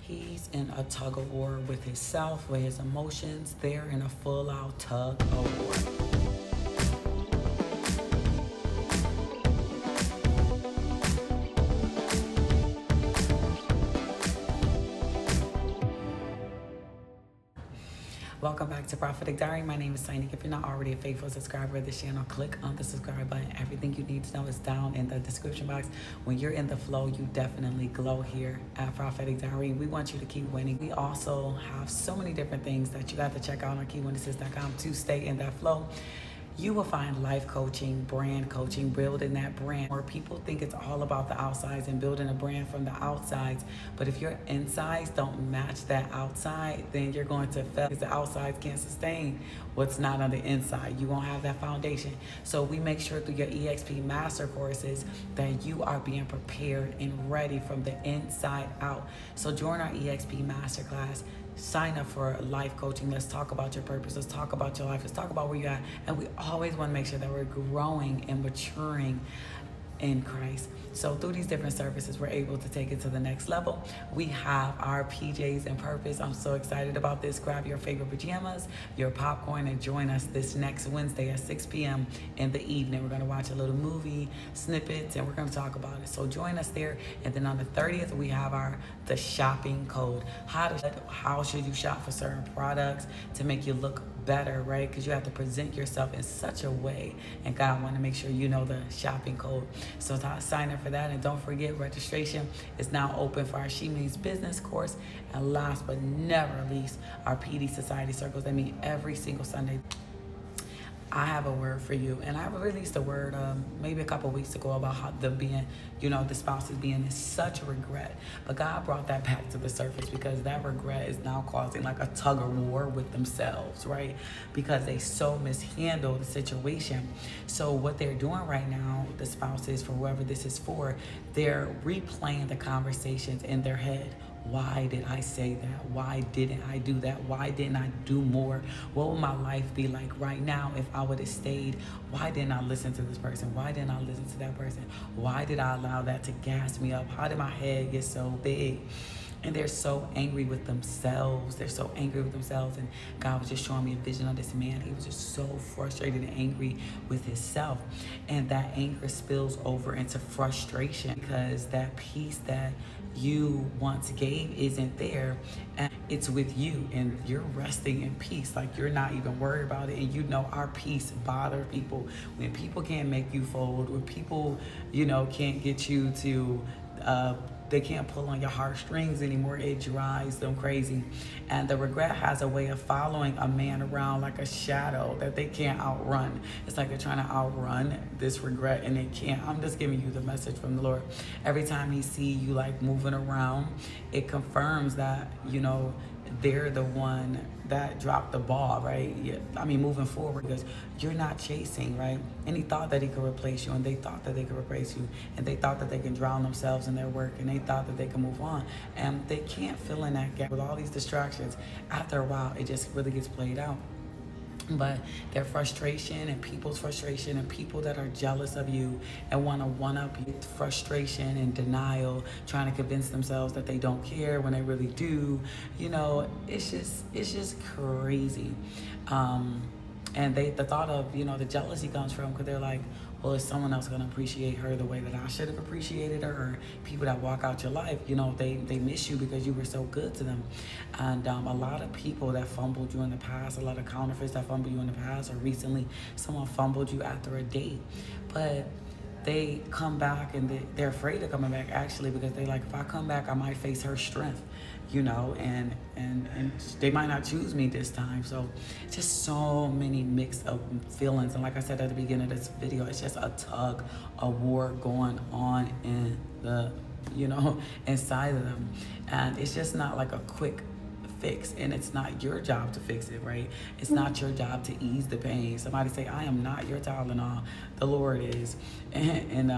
He's in a tug of war with himself, with his emotions. They're in a full out tug of war. Welcome back to Prophetic Diary. My name is Tiny. If you're not already a faithful subscriber of this channel, click on the subscribe button. Everything you need to know is down in the description box. When you're in the flow, you definitely glow here at Prophetic Diary. We want you to keep winning. We also have so many different things that you got to check out on keywitnesses.com to stay in that flow. You will find life coaching, brand coaching, building that brand. Where people think it's all about the outsides and building a brand from the outsides. But if your insides don't match that outside, then you're going to fail because the outsides can't sustain what's not on the inside. You won't have that foundation. So we make sure through your EXP master courses that you are being prepared and ready from the inside out. So join our EXP masterclass. Sign up for life coaching. Let's talk about your purpose. Let's talk about your life. Let's talk about where you're at. And we always want to make sure that we're growing and maturing in Christ. So through these different services, we're able to take it to the next level. We have our PJs and purpose. I'm so excited about this. Grab your favorite pajamas, your popcorn, and join us this next Wednesday at 6 p.m. in the evening. We're going to watch a little movie, snippets, and we're going to talk about it. So join us there. And then on the 30th, we have the shopping code. How should you shop for certain products to make you look better, right? Because you have to present yourself in such a way, and God want to make sure you know the shopping code. So sign up for that, and don't forget, registration is now open for our She Means Business course. And last but never least, our PD Society circles that meet every single Sunday. I have a word for you, and I released a word maybe a couple weeks ago about how them being, the spouses being in such regret. But God brought that back to the surface because that regret is now causing like a tug-of-war with themselves, right? Because they so mishandled the situation. So what they're doing right now, the spouses, for whoever this is for, they're replaying the conversations in their head. Why did I say that? Why didn't I do that? Why didn't I do more? What would my life be like right now if I would have stayed? Why didn't I listen to this person? Why didn't I listen to that person? Why did I allow that to gas me up? How did my head get so big? And they're so angry with themselves. They're so angry with themselves. And God was just showing me a vision of this man. He was just so frustrated and angry with himself. And that anger spills over into frustration because that peace that you once gave isn't there, and it's with you, and you're resting in peace. Like, you're not even worried about it. And our peace bothers people. When people can't make you fold, when people can't get you to they can't pull on your heartstrings anymore, it drives them crazy. And the regret has a way of following a man around like a shadow that they can't outrun. It's like they're trying to outrun this regret and they can't. I'm just giving you the message from the Lord. Every time he see you like moving around, it confirms that they're the one that dropped the ball, right? Yeah, moving forward, because you're not chasing, right? And he thought that he could replace you, and they thought that they could replace you, and they thought that they can drown themselves in their work, and they thought that they can move on, and they can't fill in that gap with all these distractions. After a while, it just really gets played out. But their frustration and people's frustration and people that are jealous of you and want to one-up you, frustration and denial, trying to convince themselves that they don't care when they really do, it's just crazy. And the thought of, the jealousy comes from because they're like, well, is someone else going to appreciate her the way that I should have appreciated her? Or people that walk out your life, they miss you because you were so good to them. And a lot of people that fumbled you in the past, a lot of counterfeits that fumbled you in the past, or recently someone fumbled you after a date. But they come back and they're afraid of coming back, actually, because they like, if I come back, I might face her strength, and they might not choose me this time. So just so many mix of feelings. And like I said at the beginning of this video, it's just a tug, a war going on in the, inside of them. And it's just not like a quick fix, and it's not your job to fix it, right? It's not your job to ease the pain. Somebody say, I am not your Tylenol, the Lord is. And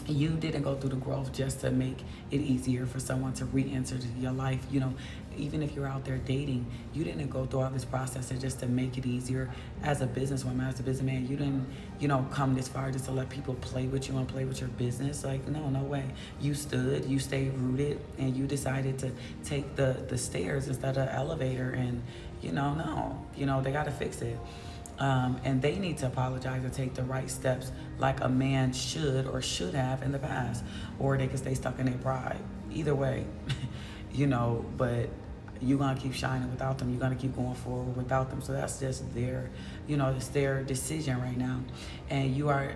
You didn't go through the growth just to make it easier for someone to re-enter your life. You know, even if you're out there dating, you didn't go through all this process just to make it easier. As a businesswoman, as a businessman, you didn't, come this far just to let people play with you and play with your business. Like, no way. You stood, you stayed rooted, and you decided to take the stairs instead of the elevator. And, no, they got to fix it. And they need to apologize and take the right steps like a man should or should have in the past, or they can stay stuck in their pride. Either way, but you're going to keep shining without them. You're going to keep going forward without them. So that's just their, it's their decision right now. And you are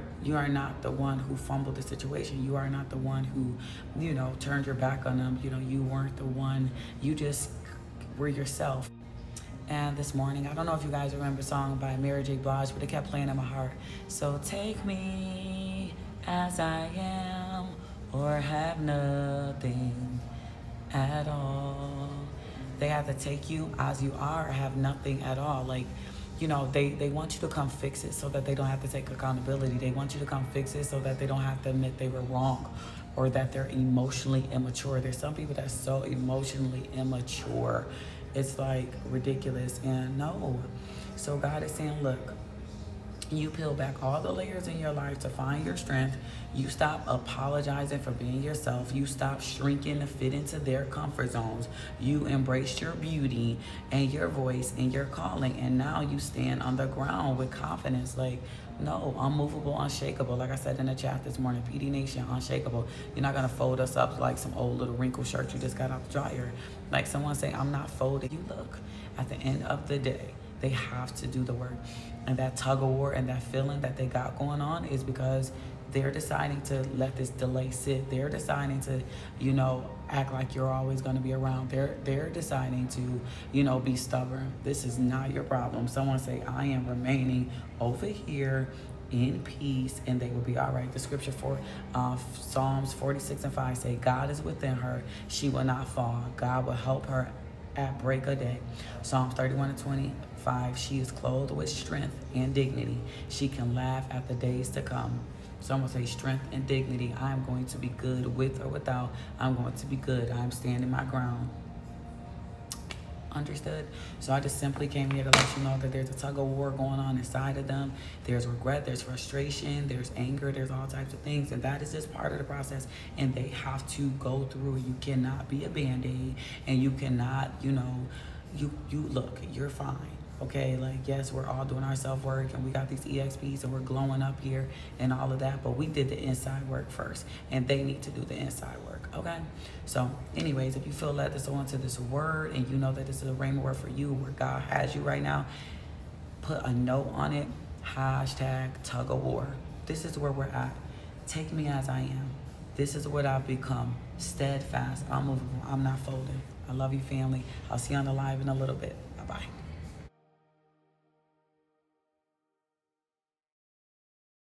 not the one who fumbled the situation. You are not the one who, turned your back on them. You weren't the one. You just were yourself. And this morning, I don't know if you guys remember a song by Mary J. Blige, but it kept playing in my heart. So take me as I am, or have nothing at all. They have to take you as you are, or have nothing at all. Like, they want you to come fix it so that they don't have to take accountability. They want you to come fix it so that they don't have to admit they were wrong, or that they're emotionally immature. There's some people that's so emotionally immature. It's like ridiculous. And no. So God is saying, look, you peel back all the layers in your life to find your strength. You stop apologizing for being yourself. You stop shrinking to fit into their comfort zones. You embrace your beauty and your voice and your calling. And now you stand on the ground with confidence. Like, no, unmovable, unshakable. Like I said in the chat this morning, PD Nation, unshakable. You're not going to fold us up like some old little wrinkled shirt you just got out the dryer. Like someone say, I'm not folded. You look, at the end of the day, they have to do the work. And that tug-of-war and that feeling that they got going on is because they're deciding to let this delay sit. They're deciding to, act like you're always going to be around. They're deciding to, be stubborn. This is not your problem. Someone say, I am remaining over here in peace, and they will be all right. The scripture for Psalms 46:5 say, God is within her. She will not fall. God will help her at break of day. Psalms 31:25, she is clothed with strength and dignity. She can laugh at the days to come. Someone say strength and dignity. I am going to be good with or without. I'm going to be good. I'm standing my ground. Understood? So I just simply came here to let you know that there's a tug-of-war going on inside of them. There's regret, there's frustration, there's anger, there's all types of things, and that is just part of the process, and they have to go through. You cannot be a band-aid, and you cannot, you look, you're fine. Okay, like, yes, we're all doing our self-work, and we got these EXPs, and we're glowing up here and all of that, but we did the inside work first, and they need to do the inside work, okay? So, anyways, if you feel led to sow into this word, and you know that this is a rhema word for you, where God has you right now, put a note on it, hashtag tug-of-war. This is where we're at. Take me as I am. This is what I've become. Steadfast, unmovable, I'm not folding. I love you, family. I'll see you on the live in a little bit.